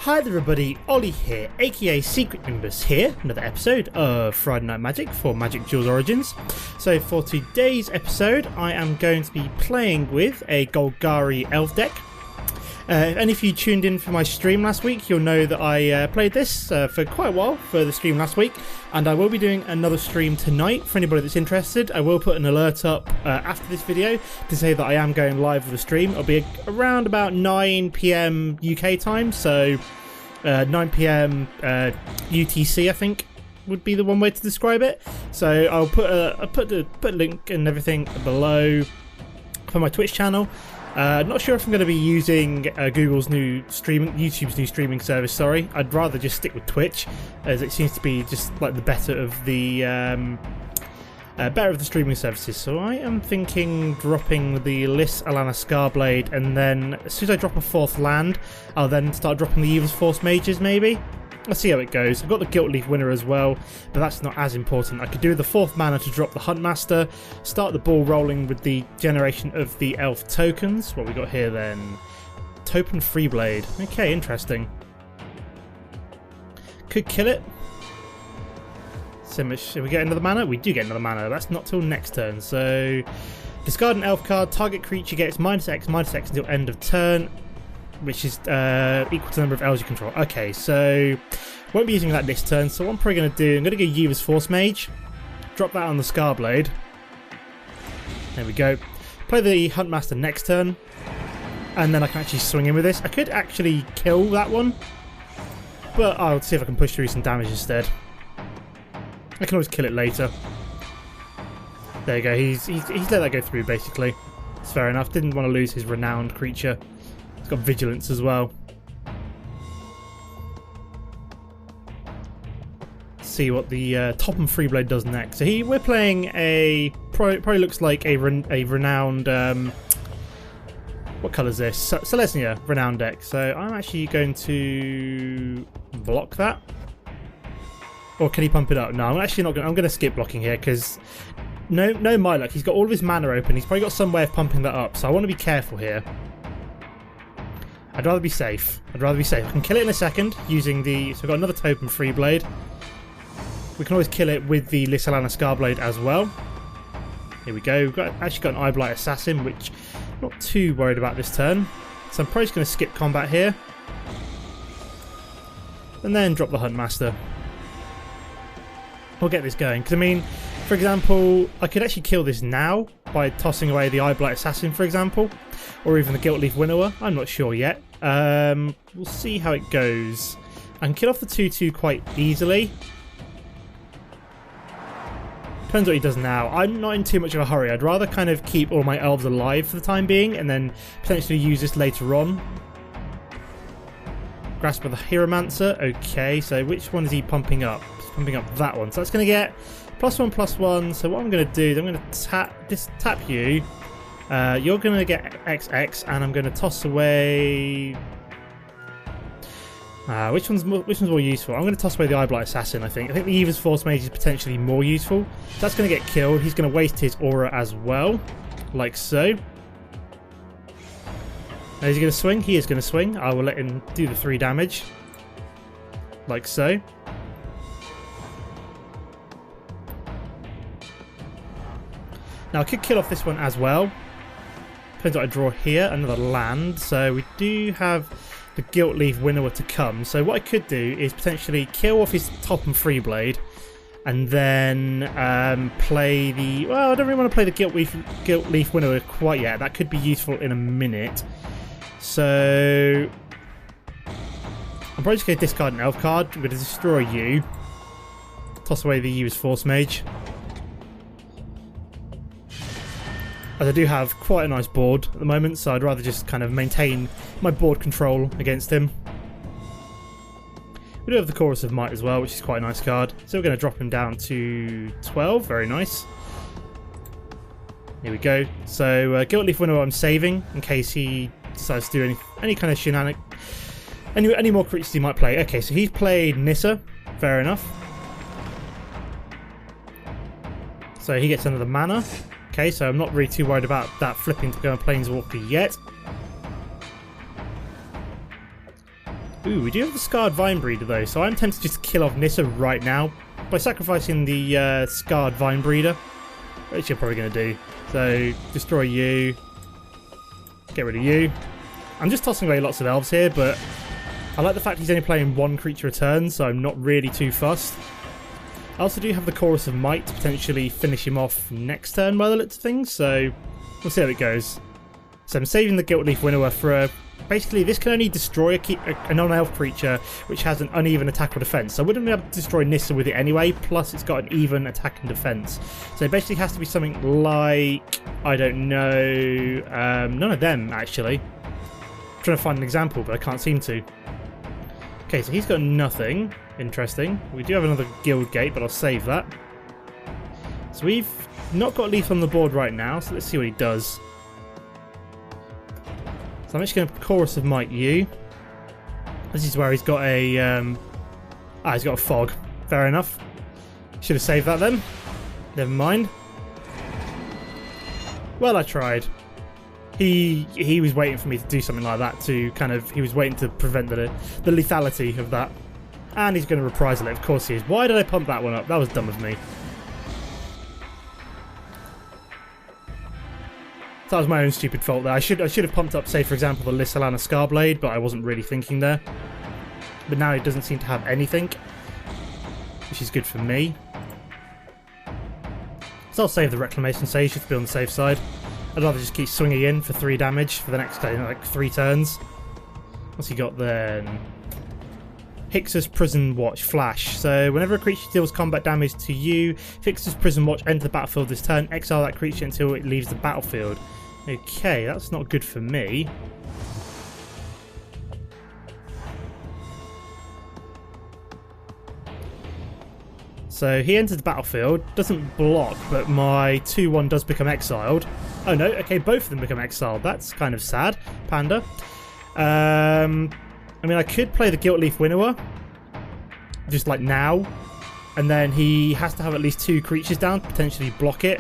Hi there everybody, Ollie here, aka Secret Nimbus here, another episode of Friday Night Magic for Magic Duels Origins. So for today's episode I am going to be playing with a Golgari Elf deck. And if you tuned in for my stream last week, you'll know that I played this for quite a while for the stream last week, and I will be doing another stream tonight for anybody that's interested. I will put an alert up after this video to say that I am going live with the stream. It'll be around about 9 PM UK time, so 9 PM UTC I think would be the one way to describe it. So I'll put a link and everything below for my Twitch channel. Not sure if I'm going to be using YouTube's new streaming service. Sorry, I'd rather just stick with Twitch, as it seems to be just like the better of the streaming services. So I am thinking dropping the Lys Alana Scarblade, and then as soon as I drop a fourth land, I'll then start dropping the Evil's Force Mages. Maybe. Let's see how it goes. I've got the Gilt Leaf Winner as well, but that's not as important. I could do the fourth mana to drop the Huntmaster, start the ball rolling with the generation of the elf tokens. What we got here then? Topen Freeblade. Okay, interesting. Could kill it. Should we get another mana? We do get another mana. That's not till next turn. So discard an elf card. Target creature gets -X until end of turn, which is equal to the number of elves you control. Okay, so won't be using that this turn. So what I'm probably going to do, I'm going to go Evil's Force Mage, drop that on the Scarblade. There we go. Play the Huntmaster next turn, and then I can actually swing in with this. I could actually kill that one, but I'll see if I can push through some damage instead. I can always kill it later. There you go. He's let that go through basically. It's fair enough. Didn't want to lose his renowned creature. It's got vigilance as well. Let's see what the Topen Freeblade does next. So we're playing a probably looks like a renowned. What colour is this? Selesnya renowned deck. So I'm actually going to block that. Or can he pump it up? No, I'm actually not going. I'm going to skip blocking here because no, my luck. He's got all of his mana open. He's probably got some way of pumping that up. So I want to be careful here. I'd rather be safe. I can kill it in a second using the... So I've got another Topen Freeblade. We can always kill it with the Lys Alana Scarblade as well. Here we go. We've actually got an Eyeblight Assassin, which I'm not too worried about this turn. So I'm probably just going to skip combat here. And then drop the Huntmaster. We'll get this going. Because, I mean, for example, I could actually kill this now by tossing away the Eyeblight Assassin, for example. Or even the Gilt Leaf Winnower. I'm not sure yet. We'll see how it goes. I can kill off the 2/2 quite easily. Depends what he does now. I'm not in too much of a hurry. I'd rather kind of keep all my elves alive for the time being and then potentially use this later on. Grasp of the Hieromancer. Okay, so which one is he pumping up? He's pumping up that one. So that's going to get +1/+1. So what I'm going to do is I'm going to tap you. You're going to get XX, and I'm going to toss away... which one's more useful? I'm going to toss away the Eyeblight Assassin, I think. I think the Evil's Force Mage is potentially more useful. So that's going to get killed. He's going to waste his aura as well, like so. Now, is he going to swing? He is going to swing. I will let him do the 3 damage, like so. Now I could kill off this one as well. Depends what I draw here. Another land. So we do have the Gilt Leaf Winnower to come. So what I could do is potentially kill off his Topen Freeblade, and then play the... Well, I don't really want to play the Gilt Leaf Winnower quite yet. That could be useful in a minute. So I'm probably just going to discard an elf card. I'm going to destroy you. Toss away the Evil's Force Mage. As I do have quite a nice board at the moment, so I'd rather just kind of maintain my board control against him. We do have the Chorus of Might as well, which is quite a nice card. So we're going to drop him down to 12. Very nice. Here we go. So Gilt Leaf Winnower I'm saving in case he decides to do any kind of shenanigan. Any more creatures he might play. Okay, so he's played Nissa. Fair enough. So he gets another mana. Okay, so I'm not really too worried about that flipping to go on Planeswalker yet. Ooh, we do have the Scarred Vine Breeder though, so I'm tempted just to kill off Nissa right now by sacrificing the Scarred Vine Breeder, which you're probably going to do. So, destroy you, get rid of you. I'm just tossing away lots of elves here, but I like the fact he's only playing one creature a turn, so I'm not really too fussed. I also do have the Chorus of Might to potentially finish him off next turn by the looks of things, so we'll see how it goes. So I'm saving the Gilt Leaf Winnower for a... Basically, this can only destroy a non-elf creature which has an uneven attack or defense. So I wouldn't be able to destroy Nissa with it anyway, plus it's got an even attack and defense. So it basically has to be something like... I don't know... none of them, actually. I'm trying to find an example, but I can't seem to. Okay, so he's got nothing. Interesting. We do have another Guild Gate, but I'll save that. So we've not got Leaf on the board right now, so let's see what he does. So I'm just going to Chorus of Might you. This is where he's got a... he's got a Fog. Fair enough. Should have saved that then. Never mind. Well, I tried. He was waiting for me to do something like that to kind of... He was waiting to prevent the lethality of that. And he's going to reprisal it. Of course he is. Why did I pump that one up? That was dumb of me. That was my own stupid fault there. I should have pumped up, say, for example, the Lissalana Scarblade, but I wasn't really thinking there. But now it doesn't seem to have anything, which is good for me. So I'll save the Reclamation Sage just to be on the safe side. I'd rather just keep swinging in for 3 damage for the next, like, 3 turns. What's he got then? Hixus Prison Watch Flash. So whenever a creature deals combat damage to you, Hixus Prison Watch enter the battlefield this turn. Exile that creature until it leaves the battlefield. Okay, that's not good for me. So he enters the battlefield, doesn't block, but my 2/1 does become exiled. Oh no, okay, both of them become exiled. That's kind of sad, Panda. I mean, I could play the Gilt Leaf Winnower, just like now, and then he has to have at least 2 creatures down to potentially block it.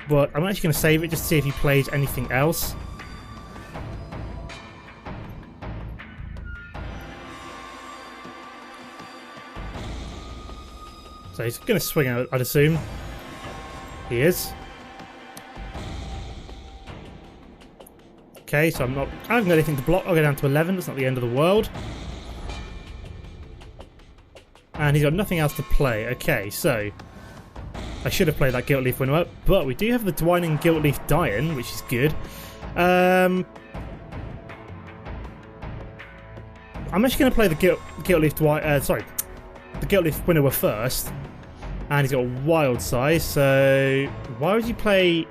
But I'm actually going to save it just to see if he plays anything else. So he's going to swing out, I'd assume. He is. Okay, so I haven't got anything to block. I'll go down to 11. That's not the end of the world. And he's got nothing else to play. Okay, so I should have played that Gilt Leaf Winnower, but we do have the Dwining Gilt Leaf Dian, which is good. I'm actually going to play the Gilt Leaf the Gilt Leaf Winnower first, and he's got a Wild Size. So why would you play?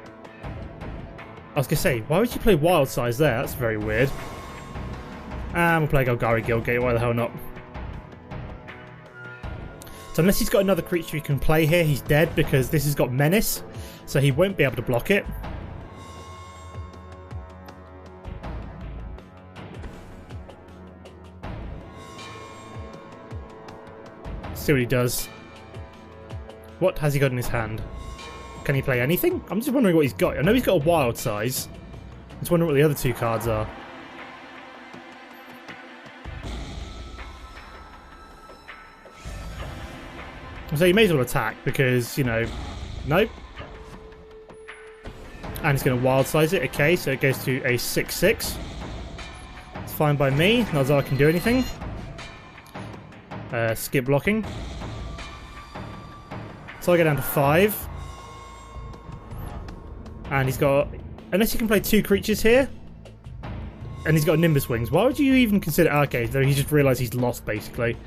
I was going to say, why would you play Wild Size there? That's very weird. And we'll play Golgari Guildgate, why the hell not? So unless he's got another creature he can play here, he's dead because this has got Menace. So he won't be able to block it. Let's see what he does. What has he got in his hand? Can he play anything? I'm just wondering what he's got. I know he's got a Wild Size. I'm just wondering what the other 2 cards are. So he may as well attack because, you know... Nope. And he's going to Wild Size it. Okay, so it goes to a 6/6. It's fine by me. Nazar can do anything. Skip blocking. So I go down to 5. And he's got... Unless you can play 2 creatures here. And he's got Nimbus Wings. Why would you even consider... Okay, so he just realised he's lost, basically.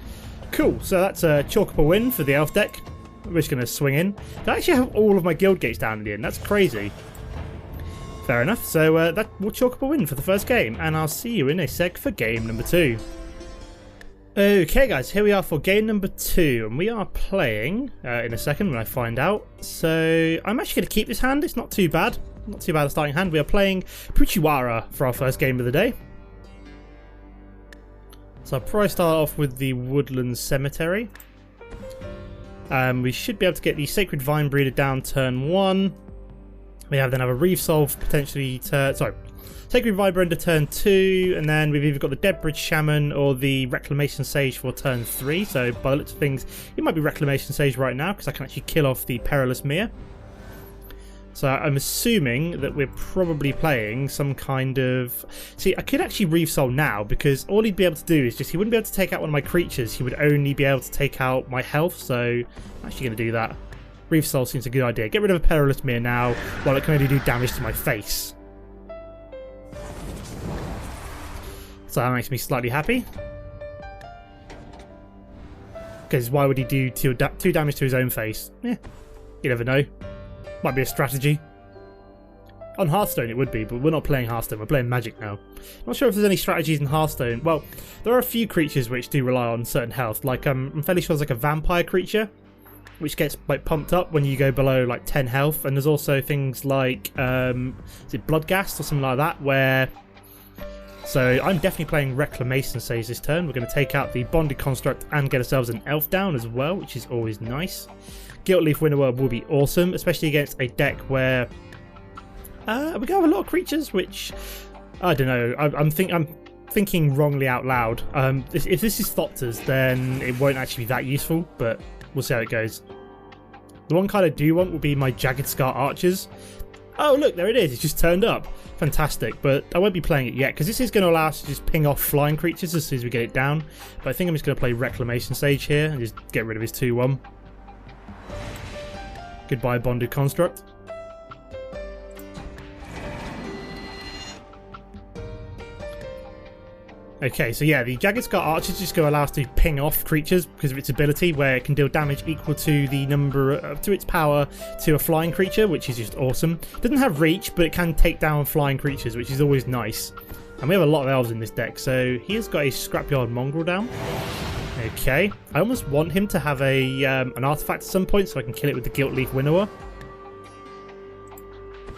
Cool, so that's a chalk up a win for the Elf deck. We're just going to swing in. I actually have all of my guild gates down in the end. That's crazy. Fair enough. So that will chalk up a win for the first game. And I'll see you in a sec for game number 2. Okay guys, here we are for game number 2, and we are playing in a second when I find out. So I'm actually going to keep this hand, it's not too bad. Not too bad a starting hand. We are playing Puchiwara for our first game of the day. So I'll probably start off with the Woodland Cemetery. We should be able to get the Sacred Vine Breeder down turn 1. We then have a Reef Solve potentially Sacred Vibrander turn 2, and then we've either got the Deadbridge Shaman or the Reclamation Sage for turn 3. So by the looks of things, it might be Reclamation Sage right now because I can actually kill off the Perilous Mere. So I'm assuming that we're probably playing some kind of... See, I could actually Reave Soul now because all he'd be able to do is just... He wouldn't be able to take out one of my creatures. He would only be able to take out my health. So I'm actually going to do that. Reave Soul seems a good idea. Get rid of a Perilous Mere now while it can only do damage to my face. So that makes me slightly happy. Because why would he do 2 damage to his own face? You never know. Might be a strategy. On Hearthstone it would be, but we're not playing Hearthstone, we're playing Magic now. Not sure if there's any strategies in Hearthstone. Well, there are a few creatures which do rely on certain health. Like, I'm fairly sure there's like a vampire creature, which gets like pumped up when you go below like 10 health. And there's also things like, is it Bloodghast or something like that, where... So I'm definitely playing Reclamation Sage this turn. We're going to take out the Bonded Construct and get ourselves an Elf down as well, which is always nice. Guiltleaf Winnower will be awesome, especially against a deck where we're going to have a lot of creatures, which I don't know. I'm thinking wrongly out loud. If this is Thopters, then it won't actually be that useful, but we'll see how it goes. The one card I do want will be my Jagged Scar Archers. Oh look, there it is. It's just turned up. Fantastic, but I won't be playing it yet because this is going to allow us to just ping off flying creatures as soon as we get it down. But I think I'm just going to play Reclamation Sage here and just get rid of his 2/1. Goodbye, Bonded Construct. Okay, so yeah, the Jagged Scar Archers just going to allow us to ping off creatures because of its ability, where it can deal damage equal to the number to its power to a flying creature, which is just awesome. It doesn't have reach, but it can take down flying creatures, which is always nice. And we have a lot of elves in this deck, so he has got a Scrapyard Mongrel down. Okay, I almost want him to have a an artifact at some point so I can kill it with the Guiltleaf Winnower.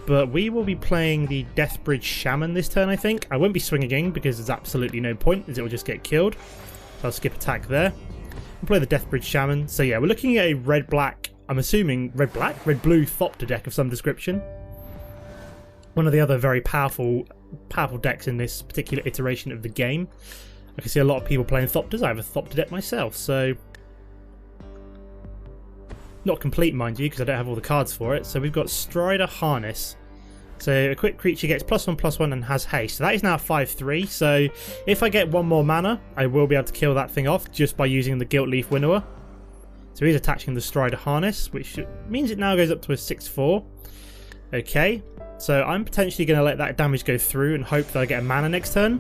But we will be playing the Deathbridge Shaman this turn, I think. I won't be swinging in because there's absolutely no point, as it will just get killed. So I'll skip attack there. We'll play the Deathbridge Shaman. So yeah, we're looking at a red-black, I'm assuming red-black? Red-blue Thopter deck of some description. One of the other very powerful decks in this particular iteration of the game. I can see a lot of people playing Thopters. I have a Thopter deck myself, so... Not complete, mind you, because I don't have all the cards for it. So we've got Strider Harness. So a quick creature gets +1/+1 and has haste. So that is now 5/3. So if I get one more mana, I will be able to kill that thing off just by using the Guiltleaf Winnower. So he's attaching the Strider Harness, which means it now goes up to a 6/4. Okay, so I'm potentially going to let that damage go through and hope that I get a mana next turn.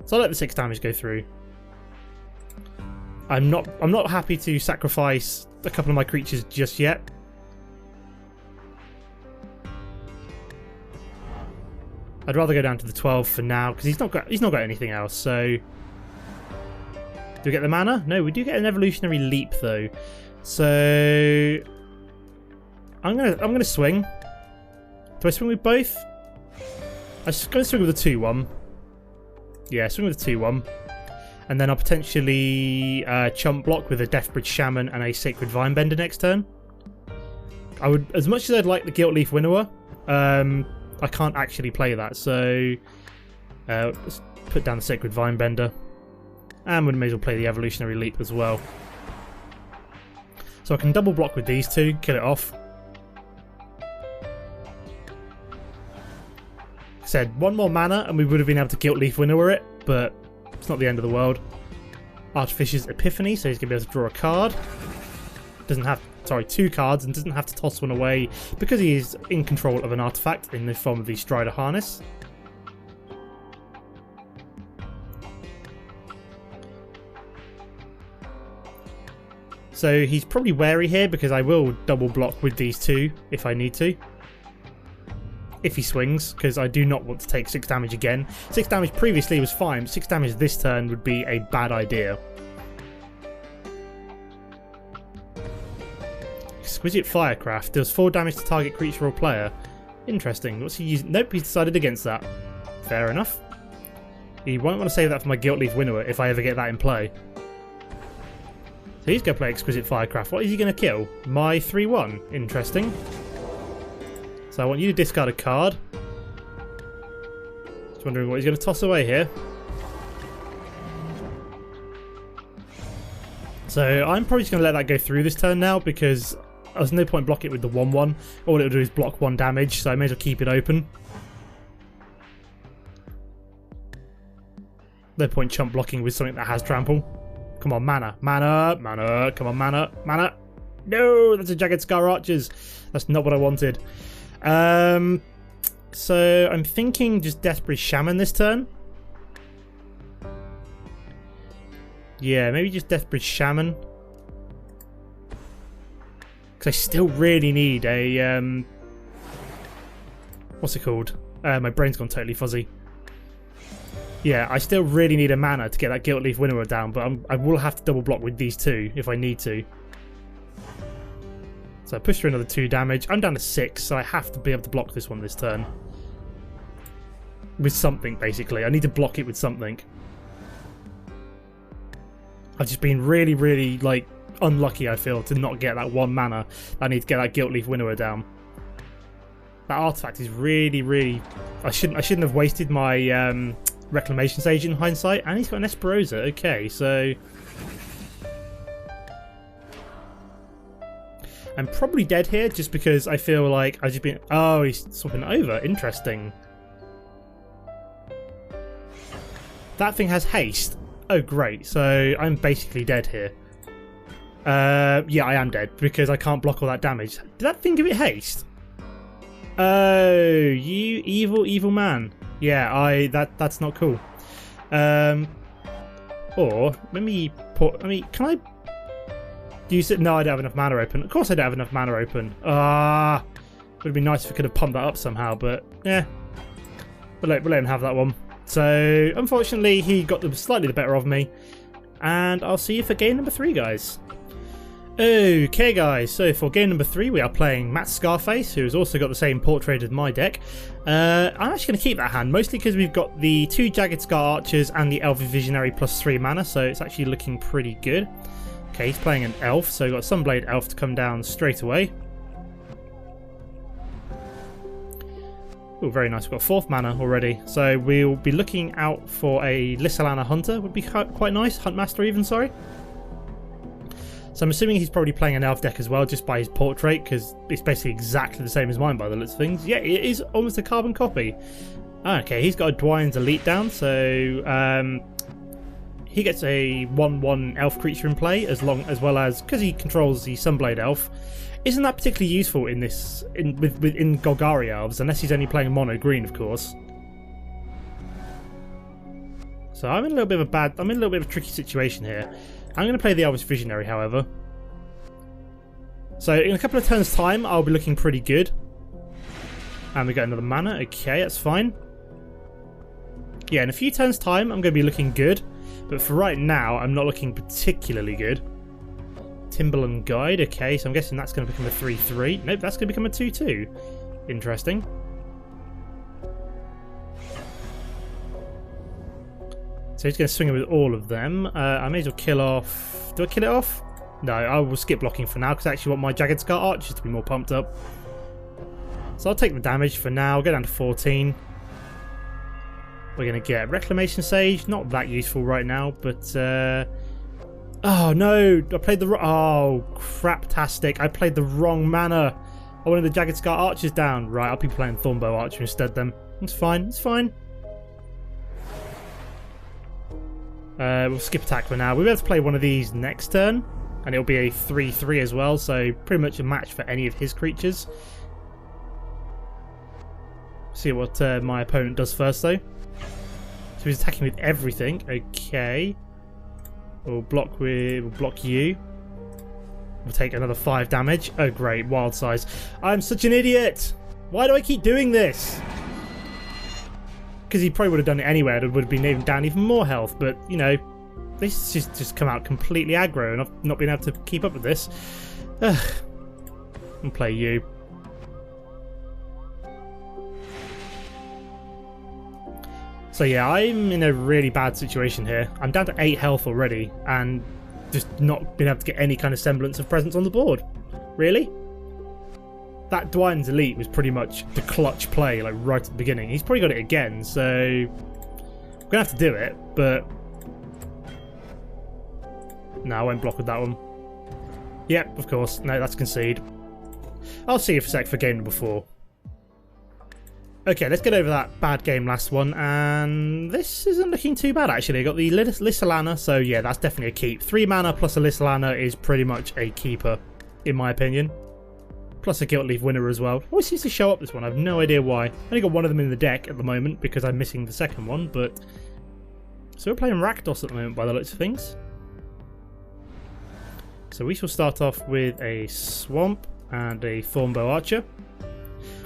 So I'll let the 6 damage go through. I'm not happy to sacrifice a couple of my creatures just yet. I'd rather go down to the 12 for now because he's not got anything else. So do we get the mana? No, we do get an evolutionary leap though. So I'm gonna swing. Do I swing with both? I'm gonna swing with the 2/1. Yeah, swing with the 2/1. And then I'll potentially chump block with a Deathbridge Shaman and a Sacred Vinebender next turn. I would, as much as I'd like the Guiltleaf Winnower, I can't actually play that. So let's put down the Sacred Vinebender, and we may as well play the Evolutionary Leap as well. So I can double block with these two, kill it off. Like I said, one more mana, and we would have been able to Guiltleaf Winnower it, but. It's not the end of the world. Artificer's Epiphany, so he's going to be able to draw a card. Doesn't have, sorry, 2 cards, and doesn't have to toss one away because he is in control of an artifact in the form of the Strider Harness. So he's probably wary here because I will double block with these 2 if I need to. If he swings, because I do not want to take 6 damage again. 6 damage previously was fine, but 6 damage this turn would be a bad idea. Exquisite Firecraft deals 4 damage to target creature or player. Interesting. What's he using? Nope, he's decided against that. Fair enough. He won't want to save that for my Guiltleaf Winnower if I ever get that in play. So he's going to play Exquisite Firecraft. What is he going to kill? My 3/1. Interesting. So I want you to discard a card. Just wondering what he's going to toss away here. So I'm probably just going to let that go through this turn now, because there's no point blocking it with the 1/1. All it'll do is block 1 damage, so I may as well keep it open. No point chump blocking with something that has trample. Come on, mana. Mana. Mana. Come on, mana. Mana. No, that's a Jagged Scar Archers. That's not what I wanted. So I'm thinking just Deathbridge Shaman this turn. Yeah, maybe just Deathbridge Shaman. Because I still really need a... what's it called? My brain's gone totally fuzzy. Yeah, I still really need a mana to get that Gilt Leaf Winnower down, but I will have to double block with these two if I need to. So I push through another 2 damage. I'm down to 6, so I have to be able to block this one this turn. With something, basically. I need to block it with something. I've just been really, really, like, unlucky, I feel, to not get that 1 mana. I need to get that Gilt Leaf Winnower down. That artifact is really, really... I shouldn't have wasted my Reclamation Sage in hindsight. And he's got an Esperosa. Okay, so... I'm probably dead here just because I feel like I've just been... Oh, he's swapping over. Interesting. That thing has haste. Oh, great. So I'm basically dead here. Yeah, I am dead because I can't block all that damage. Did that thing give it haste? Oh, you evil, evil man. Yeah, that's not cool. Or let me put... can I use it? No, I don't have enough mana open. Of course I don't have enough mana open. Would have been nice if I could have pumped that up somehow, but yeah. We'll let him have that one. So, unfortunately, he got slightly the better of me. And I'll see you for game number 3, guys. Okay, guys, so for game number 3, we are playing Matt Scarface, who has also got the same portrait as my deck. I'm actually going to keep that hand, mostly because we've got the 2 Jagged Scar Archers and the Elf Visionary plus 3 mana, so it's actually looking pretty good. Okay, he's playing an Elf, so we've got Sunblade Elf to come down straight away. Oh, very nice. We've got 4th mana already. So we'll be looking out for a Lissalana Hunter. Would be quite nice. Huntmaster even, sorry. So I'm assuming he's probably playing an Elf deck as well, just by his portrait, because it's basically exactly the same as mine by the looks of things. Yeah, it is almost a carbon copy. Okay, he's got a Dwyne's Elite down, so he gets a 1/1 Elf creature in play, as well as, because he controls the Sunblade Elf. Isn't that particularly useful in this in Golgari Elves, unless he's only playing mono green, of course. So I'm in a little bit of a tricky situation here. I'm going to play the Elvish Visionary, however. So in a couple of turns' time, I'll be looking pretty good. And we got another mana. Okay, that's fine. Yeah, in a few turns' time, I'm going to be looking good. But for right now, I'm not looking particularly good. Timberland Guide, okay, so I'm guessing that's going to become a 3/3. Nope, that's going to become a 2/2. Interesting. So he's going to swing it with all of them. I may as well kill off... Do I kill it off? No, I will skip blocking for now because I actually want my Jagged Scar Archers to be more pumped up. So I'll take the damage for now, go down to 14. We're going to get Reclamation Sage, not that useful right now, but... Oh no, I played the oh craptastic, I played the wrong mana. I wanted the Jagged Scar Archers down. Right, I'll be playing Thornbow Archer instead then. It's fine, it's fine. We'll skip attack for now. We'll be able to play one of these next turn, and it'll be a 3/3 as well, so pretty much a match for any of his creatures. See what my opponent does first though. So he's attacking with everything. Okay. We'll block you. We'll take another 5 damage. Oh great, wild size. I'm such an idiot! Why do I keep doing this? Because he probably would have done it anyway, it would have been down even more health, but you know, this has just come out completely aggro and I've not been able to keep up with this. I'll play you. So yeah, I'm in a really bad situation here. I'm down to 8 health already, and just not been able to get any kind of semblance of presence on the board. Really? that Dwyer's Elite was pretty much the clutch play, like right at the beginning. He's probably got it again, so we're gonna have to do it. But no, I won't block with that one. Yep, of course. No, that's concede. I'll see you for a sec for game number 4. Okay, let's get over that bad game last one, and this isn't looking too bad actually. I got the Lissalana, so yeah, that's definitely a keep. 3 mana plus a Lissalana is pretty much a keeper, in my opinion. Plus a Guilt Leaf winner as well. Always seems to show up this one, I have no idea why. I only got one of them in the deck at the moment because I'm missing the second one, but... So we're playing Rakdos at the moment by the looks of things. So we shall start off with a Swamp and a Thornbow Archer.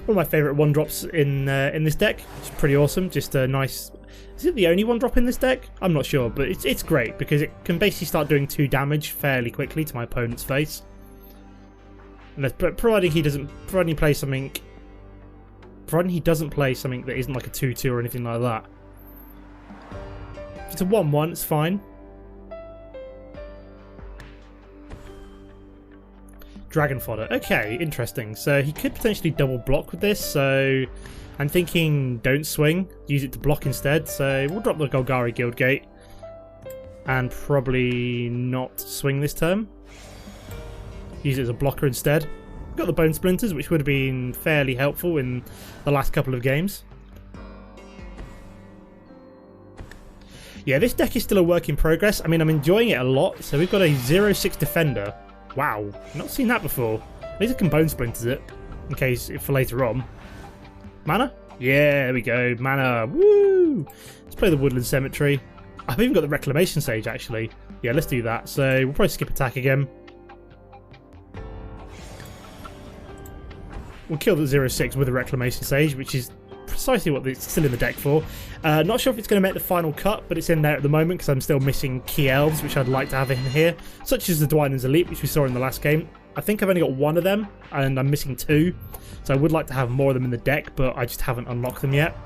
One of my favourite 1-drops in this deck. It's pretty awesome. Just a nice... Is it the only 1-drop in this deck? I'm not sure, but it's great because it can basically start doing 2 damage fairly quickly to my opponent's face. And providing he doesn't play something that isn't like a 2/2 or anything like that. If it's a 1/1, it's fine. Dragon Fodder. Okay, interesting. So he could potentially double block with this, so I'm thinking don't swing, use it to block instead. So we'll drop the Golgari Guildgate and probably not swing this turn. Use it as a blocker instead. Got the Bone Splinters, which would have been fairly helpful in the last couple of games. Yeah, this deck is still a work in progress. I mean, I'm enjoying it a lot. So we've got a 0/6 defender. Wow, not seen that before. At least I can Bone Splinters it, in case for later on. Mana? Yeah, there we go. Mana. Woo! Let's play the Woodland Cemetery. I've even got the Reclamation Sage, actually. Yeah, let's do that. So we'll probably skip attack again. We'll kill the 0/6 with the Reclamation Sage, which is precisely what it's still in the deck for. Not sure if it's going to make the final cut, but it's in there at the moment because I'm still missing key elves, which I'd like to have in here, such as the Dwyer's Elite, which we saw in the last game. I think I've only got 1 of them, and I'm missing 2, so I would like to have more of them in the deck, but I just haven't unlocked them yet.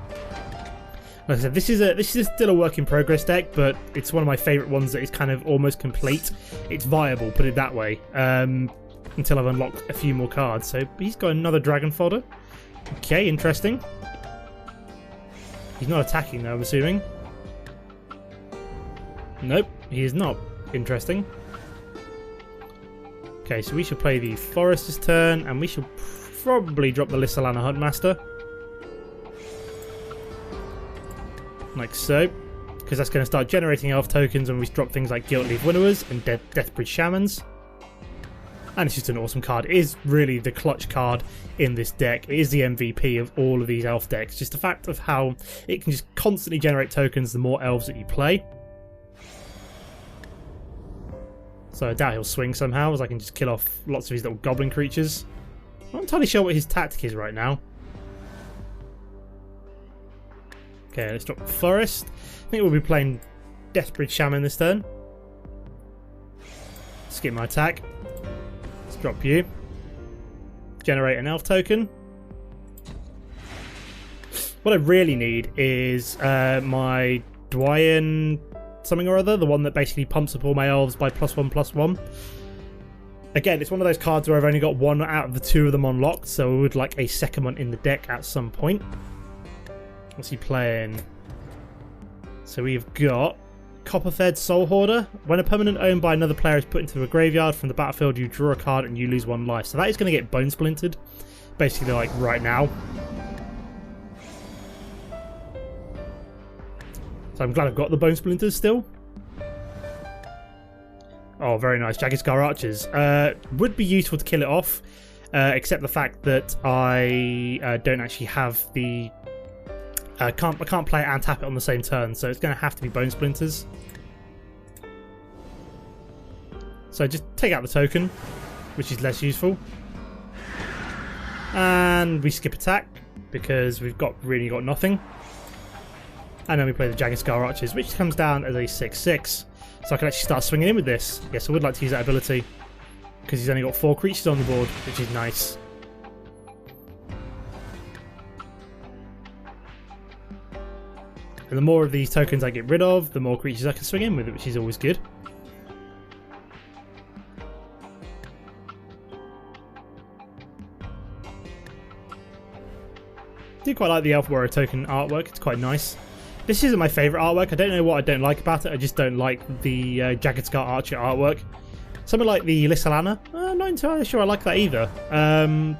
Like I said, this is still a work in progress deck, but it's one of my favourite ones that is kind of almost complete. It's viable, put it that way, until I've unlocked a few more cards. So he's got another Dragon Fodder. Okay, interesting. He's not attacking though, I'm assuming. Nope, he is not. Interesting. Okay, so we should play the Forester's turn, and we should probably drop the Lissalana Huntmaster. Like so. Because that's going to start generating elf tokens when we drop things like Guilt Leaf Winnowers and Deathbridge Shamans. And it's just an awesome card. It is really the clutch card in this deck. It is the MVP of all of these elf decks. Just the fact of how it can just constantly generate tokens the more elves that you play. So I doubt he'll swing somehow, as I can just kill off lots of his little goblin creatures. I'm not entirely sure what his tactic is right now. Okay, let's drop the Forest. I think we'll be playing Deathbridge Shaman this turn. Skip my attack. Drop you. Generate an elf token. What I really need is my Dwyen something or other, the one that basically pumps up all my elves by +1/+1. Again, it's one of those cards where I've only got 1 out of the 2 of them unlocked, so I would like a second one in the deck at some point. What's he playing? So we've got Copperfed Soul Hoarder. When a permanent owned by another player is put into a graveyard from the battlefield, you draw a card and you lose 1 life. So that is going to get Bone Splintered, basically like right now. So I'm glad I've got the Bone Splinters still. Oh, very nice. Jagged Scar Archers. Would be useful to kill it off, except the fact that I don't actually have the... I can't play it and tap it on the same turn, so it's going to have to be Bone Splinters. So just take out the token, which is less useful. And we skip attack, because we've really got nothing. And then we play the Jagged Scar Archers, which comes down as a 6/6. So I can actually start swinging in with this. Yes, I would like to use that ability, because he's only got 4 creatures on the board, which is nice. And the more of these tokens I get rid of, the more creatures I can swing in with, which is always good. do quite like the Elf Warrior token artwork. It's quite nice. This isn't my favourite artwork. I don't know what I don't like about it. I just don't like the Jagged Scar Archer artwork. Something like the Lissalana, not entirely sure I like that either. Trying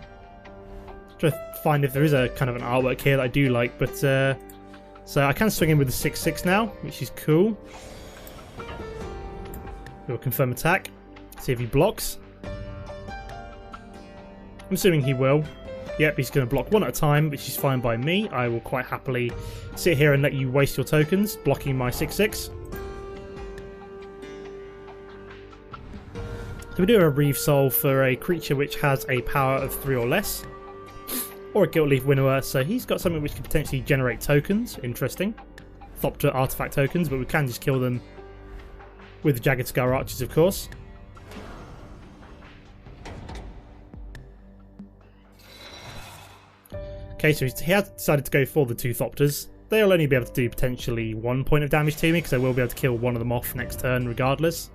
to find if there is a kind of an artwork here that I do like, but so I can swing in with the 6/6 now, which is cool. We'll confirm attack, see if he blocks. I'm assuming he will. Yep, he's going to block one at a time, which is fine by me. I will quite happily sit here and let you waste your tokens, blocking my 6/6. So we do a Reeve Soul for a creature which has a power of 3 or less, or a Guilt Leaf Winnower, so he's got something which can potentially generate tokens. Interesting. Thopter artifact tokens, but we can just kill them with the Jagged Scar Archers, of course. Okay, so he has decided to go for the 2 Thopters. They'll only be able to do potentially 1 point of damage to me, because I will be able to kill one of them off next turn regardless.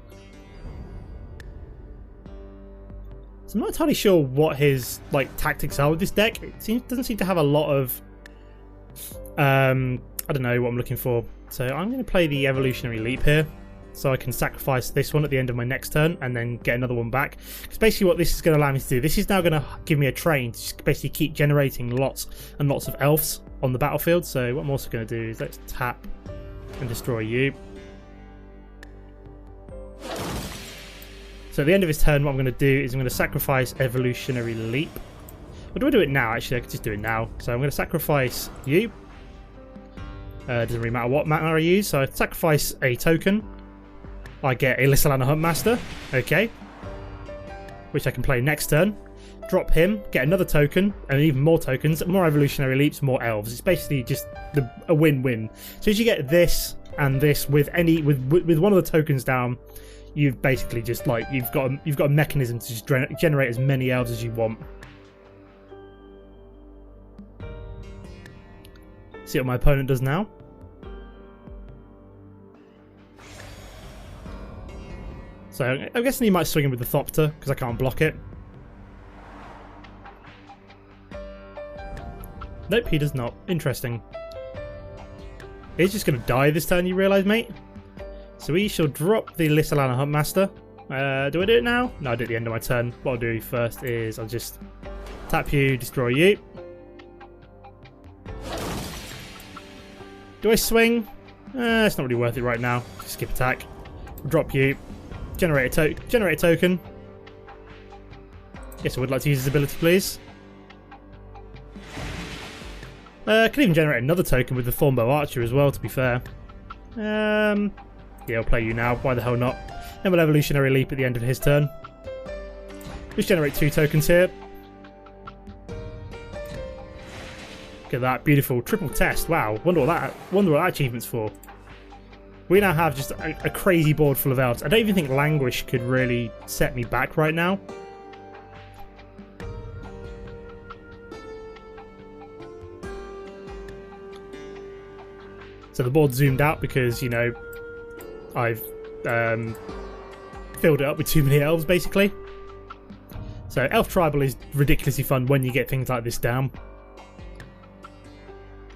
So I'm not entirely sure what his tactics are with this deck. It doesn't seem to have a lot of I don't know what I'm looking for. So I'm going to play the Evolutionary Leap here, so I can sacrifice this one at the end of my next turn and then get another one back. Because basically what this is going to allow me to do, this is now going to give me a train to just basically keep generating lots and lots of elves on the battlefield. So what I'm also going to do is let's tap and destroy you. So at the end of his turn, what I'm going to do is I'm going to sacrifice Evolutionary Leap. Or do I do it now? Actually, I could just do it now. So I'm going to sacrifice you. Doesn't really matter what mana I use. So I sacrifice a token. I get a Lissalana Huntmaster. Okay. Which I can play next turn. Drop him, get another token, and even more tokens, more Evolutionary Leaps, more elves. It's basically just a win-win. So as you get this and this with one of the tokens down, you've basically just you've got a mechanism to just generate as many elves as you want. See what my opponent does now. So I'm guessing he might swing in with the Thopter because I can't block it. Nope, he does not. Interesting. He's just going to die this turn, you realise, mate? So we shall drop the Lissalana Huntmaster. Do I do it now? No, I do it at the end of my turn. What I'll do first is I'll just tap you, destroy you. Do I swing? It's not really worth it right now. Just skip attack. Drop you. Generate a token. Yes, I would like to use his ability, please. Could even generate another token with the Thornbow Archer as well, to be fair. Yeah, I'll play you now. Why the hell not? Then we'll Evolutionary Leap at the end of his turn. Just generate 2 tokens here. Look at that, beautiful triple test. Wow, wonder what that achievement's for. We now have just a crazy board full of elves. I don't even think Languish could really set me back right now. So the board zoomed out because, you know, I've filled it up with too many elves, basically. So Elf Tribal is ridiculously fun when you get things like this down.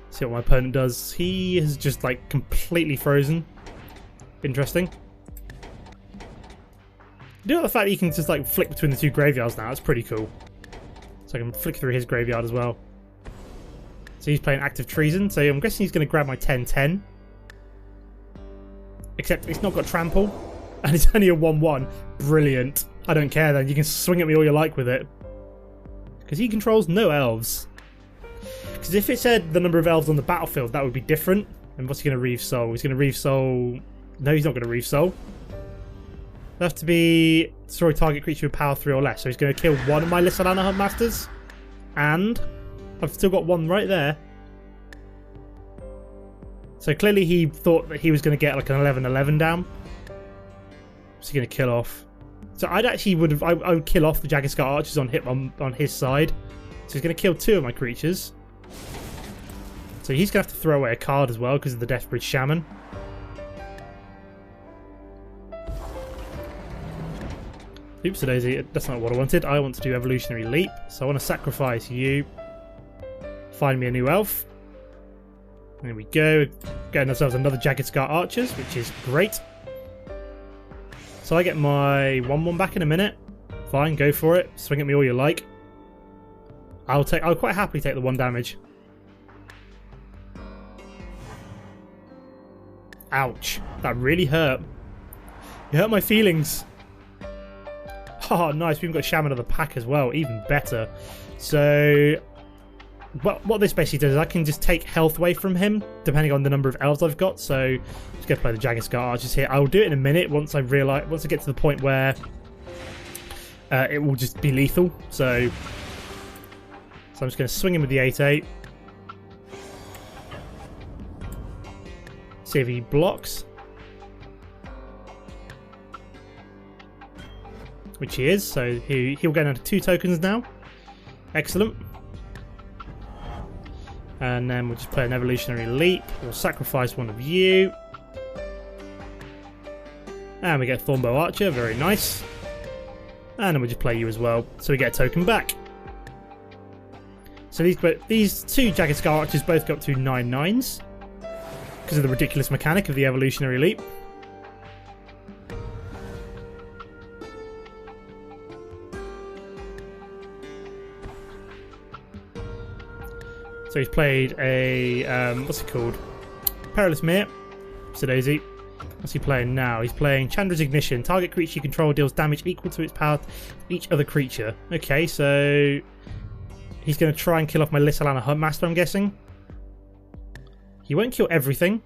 See what my opponent does. He is just completely frozen. Interesting. You know the fact that you can just flick between the 2 graveyards now, that's pretty cool. So I can flick through his graveyard as well. So he's playing Active Treason, so I'm guessing he's going to grab my 10/10. Except it's not got Trample, and it's only a 1/1. Brilliant. I don't care then, you can swing at me all you like with it. Because he controls no elves. Because if it said the number of elves on the battlefield, that would be different. And what's he going to Reeve Soul? He's going to Reeve Soul... No, he's not going to Reeve Soul. It'll have to be destroy target creature with power 3 or less. So he's going to kill one of my Lissalana Huntmasters. And I've still got one right there. So clearly he thought that he was going to get an 11/11 down. What's he going to kill off? So I would kill off the Jagged Scar Archers on his side. So he's going to kill 2 of my creatures. So he's going to have to throw away a card as well because of the Deathbridge Shaman. Oops, daisy, that's not what I wanted. I want to do Evolutionary Leap. So I want to sacrifice you find me a new elf. There we go. Getting ourselves another Jagged Scar Archers, which is great. So I get my 1/1 back in a minute. Fine, go for it. Swing at me all you like. I'll quite happily take the 1 damage. Ouch. That really hurt. It hurt my feelings. Oh, nice. We've got Shaman of the Pack as well. Even better. So, what this basically does is I can just take health away from him, depending on the number of elves I've got. So, just go play the Jagged Scar Archers here. I'll do it in a minute once I get to the point where it will just be lethal. So I'm just going to swing him with the 8/8. See if he blocks. Which he is, so he'll go down to 2 tokens now. Excellent. And then we'll just play an Evolutionary Leap. We'll sacrifice one of you. And we get Thornbow Archer, very nice. And then we'll just play you as well, so we get a token back. So these 2 Jagged Scar Archers both go up to 9/9s because of the ridiculous mechanic of the Evolutionary Leap. So he's played a, what's it called? Perilous Mere. So Daisy. What's he playing now? He's playing Chandra's Ignition. Target creature you control deals damage equal to its power to each other creature. Okay, so he's going to try and kill off my Lissalana Huntmaster, I'm guessing. He won't kill everything.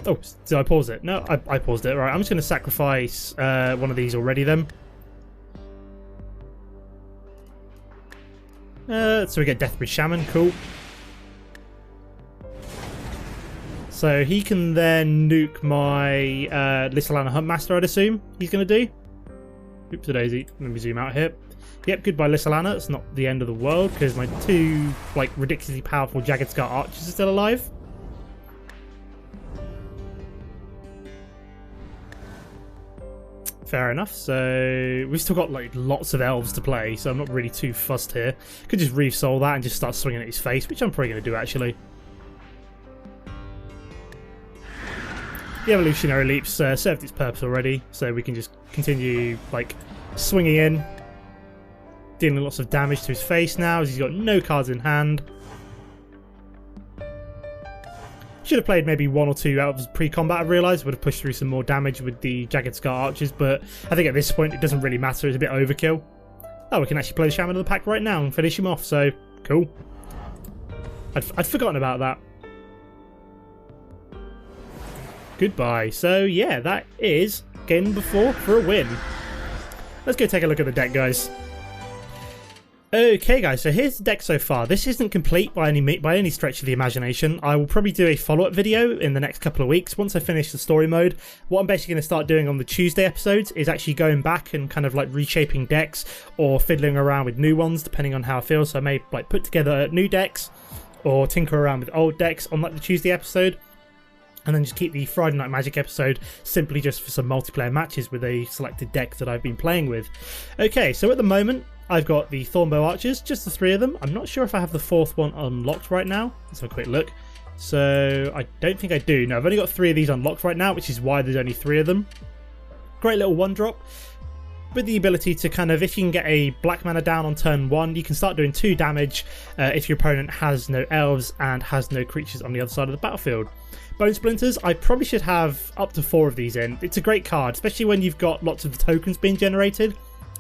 Oh, did I pause it? No, I paused it. Right, I'm just going to sacrifice one of these already then. So we get Deathbridge Shaman, cool. So he can then nuke my Lissalana Huntmaster, I'd assume he's going to do. Oops, a daisy. Let me zoom out here. Yep, goodbye Lissalana. It's not the end of the world because my 2 ridiculously powerful Jagged Scar Archers are still alive. Fair enough. So we've still got lots of elves to play, so I'm not really too fussed here. Could just Reeve Soul that and just start swinging at his face, which I'm probably going to do actually. The Evolutionary Leap's served its purpose already, so we can just continue swinging in, dealing lots of damage to his face now as he's got no cards in hand. Should have played maybe 1 or 2 elves pre-combat, I realised. Would have pushed through some more damage with the Jagged Scar Archers, but I think at this point it doesn't really matter. It's a bit overkill. Oh, we can actually play the Shaman of the Pack right now and finish him off, so cool. I'd forgotten about that. Goodbye. So yeah, that is game number 4 for a win. Let's go take a look at the deck, guys. Okay guys, so here's the deck so far. This isn't complete by any stretch of the imagination. I will probably do a follow-up video in the next couple of weeks once I finish the story mode. What I'm basically going to start doing on the Tuesday episodes is actually going back and kind of reshaping decks or fiddling around with new ones depending on how I feel. So I may put together new decks or tinker around with old decks on the Tuesday episode. And then just keep the Friday Night Magic episode simply just for some multiplayer matches with a selected deck that I've been playing with. Okay, so at the moment, I've got the Thornbow Archers, just the 3 of them. I'm not sure if I have the 4th one unlocked right now. Let's have a quick look. So, I don't think I do. No, I've only got 3 of these unlocked right now, which is why there's only 3 of them. Great little 1-drop. With the ability to kind of, if you can get a black mana down on turn 1, you can start doing 2 damage if your opponent has no elves and has no creatures on the other side of the battlefield. Bone Splinters, I probably should have up to 4 of these in. It's a great card, especially when you've got lots of tokens being generated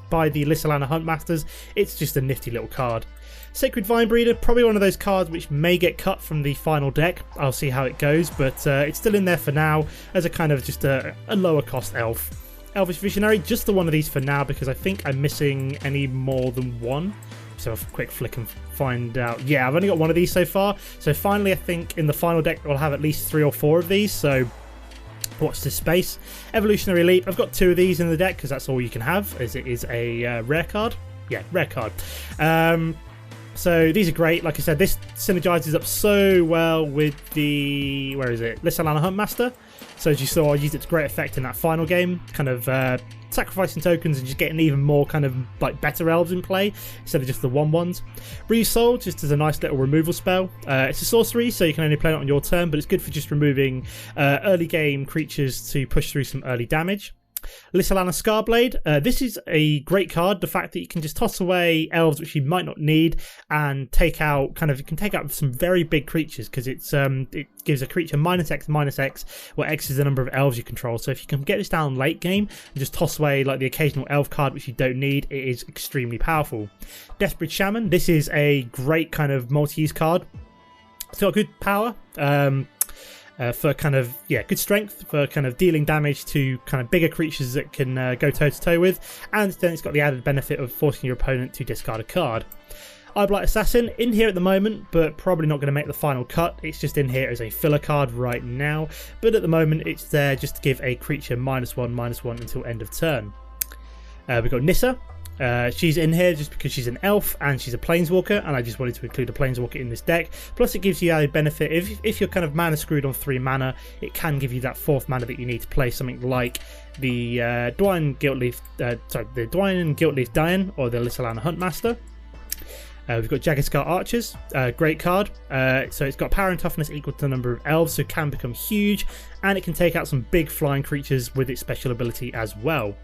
by the Lissalana Huntmasters. It's just a nifty little card. Sacred Vinebreeder, probably one of those cards which may get cut from the final deck. I'll see how it goes, but it's still in there for now as a kind of just a lower cost elf. Elvish Visionary, just the one of these for now because I think I'm missing any more than 1. So a quick flick and find out. Yeah, I've only got 1 of these so far. So finally, I think in the final deck, we'll have at least 3 or 4 of these. So watch this space. Evolutionary Leap. I've got 2 of these in the deck because that's all you can have, as it is a rare card. Yeah, rare card. So these are great. Like I said, this synergizes up so well with the, where is it? Lissalana Huntmaster. So as you saw, I used it to great effect in that final game, kind of sacrificing tokens and just getting even more kind of like better elves in play instead of just the 1/1s. Reuse Soul just as a nice little removal spell. It's a sorcery, so you can only play it on your turn, but it's good for just removing early game creatures to push through some early damage. Lissalana Scarblade. This is a great card. The fact that you can just toss away elves which you might not need and take out you can take out some very big creatures because it gives a creature -X/-X, where X is the number of elves you control. So if you can get this down late game and just toss away like the occasional elf card which you don't need, it is extremely powerful. Deathbridge Shaman. This is a great kind of multi-use card. It's got good power. For kind of, good strength for kind of dealing damage to kind of bigger creatures that can go toe to toe with, and then it's got the added benefit of forcing your opponent to discard a card. Eyeblight Assassin in here at the moment, but probably not going to make the final cut. It's just in here as a filler card right now, but at the moment it's there just to give a creature -1/-1 until end of turn. We've got Nissa. She's in here just because she's an elf and she's a planeswalker, and I just wanted to include a planeswalker in this deck. Plus it gives you added benefit if you're kind of mana screwed on 3 mana, it can give you that 4th mana that you need to play something like the Dwayne and Guiltleaf Dian or the Lissalana Huntmaster. We've got Jagged-Scar Archers, great card. So it's got power and toughness equal to the number of elves, so it can become huge, and it can take out some big flying creatures with its special ability as well.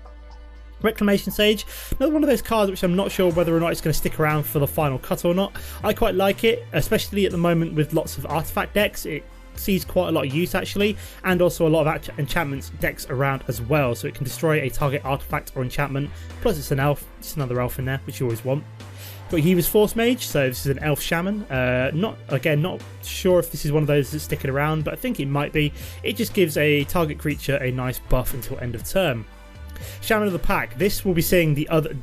Reclamation Sage, another one of those cards which I'm not sure whether or not it's going to stick around for the final cut or not. I quite like it, especially at the moment with lots of artifact decks. It sees quite a lot of use actually, and also a lot of enchantments decks around as well, so it can destroy a target artifact or enchantment. Plus it's an elf, just another elf in there, which you always want. Got Heaver's Force Mage, so this is an elf shaman. Not sure if this is one of those that's sticking around, but I think it might be. It just gives a target creature a nice buff until end of turn. Shaman of the Pack. This will be seeing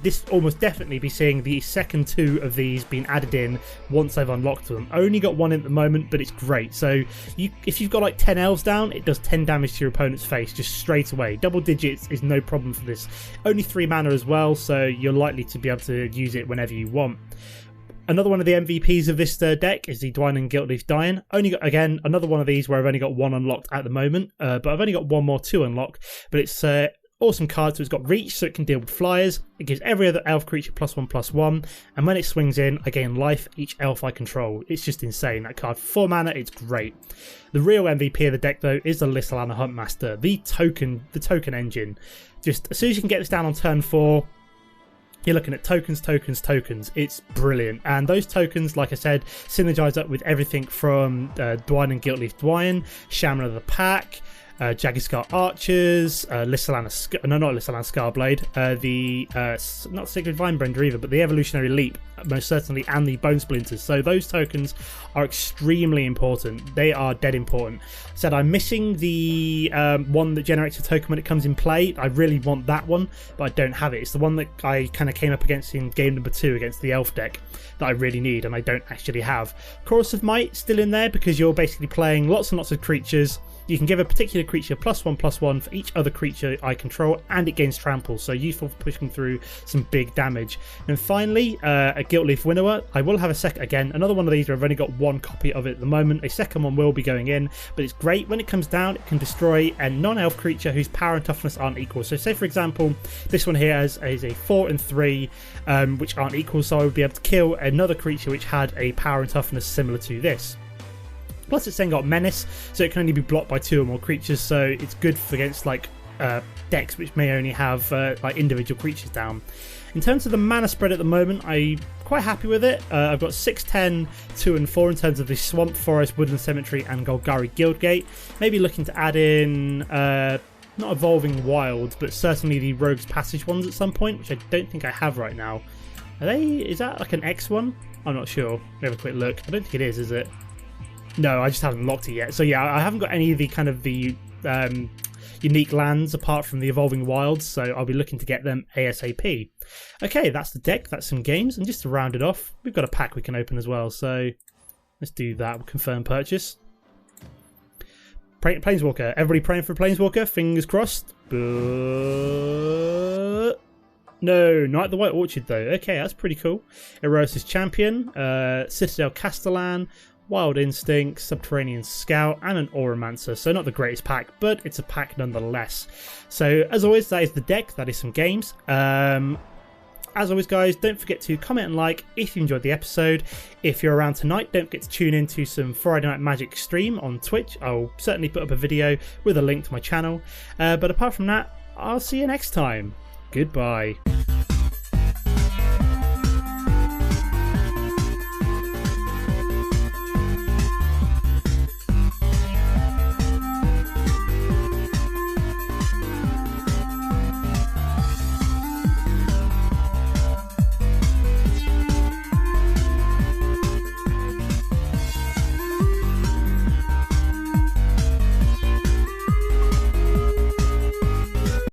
this almost definitely be seeing the second 2 of these being added in once I've unlocked them. Only got 1 at the moment, but it's great. So if you've got like 10 elves down, it does 10 damage to your opponent's face just straight away. Double digits is no problem for this. Only 3 mana as well, so you're likely to be able to use it whenever you want. Another one of the MVPs of this deck is the Dwayne and Guiltleaf Dian. Only got, again, another one of these where I've only got 1 unlocked at the moment, but I've only got 1 more to unlock. But it's awesome card, so it's got reach, so it can deal with flyers. It gives every other elf creature +1/+1, and when it swings in, I gain life each elf I control. It's just insane. That card for 4 mana, it's great. The real MVP of the deck though is the Lissalana Huntmaster, the token engine. Just as soon as you can get this down on turn 4, you're looking at tokens. It's brilliant. And those tokens, like I said, synergize up with everything from Dwayne and Guiltleaf Dian, Shaman of the Pack, Jagged-Scar Archers, not Lissalana Scarblade, not Sacred Vinebender either, but the Evolutionary Leap, most certainly, and the Bone Splinters. So those tokens are extremely important. They are dead important. Said I'm missing the one that generates a token when it comes in play. I really want that one, but I don't have it. It's the one that I kind of came up against in game number 2 against the Elf deck that I really need, and I don't actually have. Chorus of Might still in there because you're basically playing lots and lots of creatures. You can give a particular creature +1/+1 for each other creature I control, and it gains trample, so useful for pushing through some big damage. And finally, a Guiltleaf Winnower. I will have a second, again, another one of these where I've only got 1 copy of it at the moment. A second one will be going in, but it's great. When it comes down, it can destroy a non-elf creature whose power and toughness aren't equal. So say, for example, this one here is a 4 and 3, which aren't equal, so I would be able to kill another creature which had a power and toughness similar to this. Plus it's then got Menace, so it can only be blocked by 2 or more creatures, so it's good for against like decks which may only have like individual creatures down. In terms of the mana spread at the moment, I'm quite happy with it. I've got 6, 10, 2 and 4 in terms of the Swamp, Forest, Woodland Cemetery and Golgari Guildgate. Maybe looking to add in not Evolving Wilds, but certainly the Rogue's Passage ones at some point, which I don't think I have right now. Is that like an X one? I'm not sure. Let me have a quick look. I don't think it is it? No, I just haven't unlocked it yet. So yeah, I haven't got any of the kind of the unique lands apart from the Evolving Wilds, so I'll be looking to get them ASAP. Okay, that's the deck, that's some games, and just to round it off, we've got a pack we can open as well, so let's do that. We'll confirm purchase. Planeswalker. Everybody praying for Planeswalker, fingers crossed. No, Knight of the White Orchard though. Okay, that's pretty cool. Erosis Champion, Citadel Castellan, Wild Instinct, Subterranean Scout, and an Auramancer. So not the greatest pack, but it's a pack nonetheless. So as always, that is the deck. That is some games. As always, guys, don't forget to comment and like if you enjoyed the episode. If you're around tonight, don't forget to tune into some Friday Night Magic stream on Twitch. I'll certainly put up a video with a link to my channel. But apart from that, I'll see you next time. Goodbye.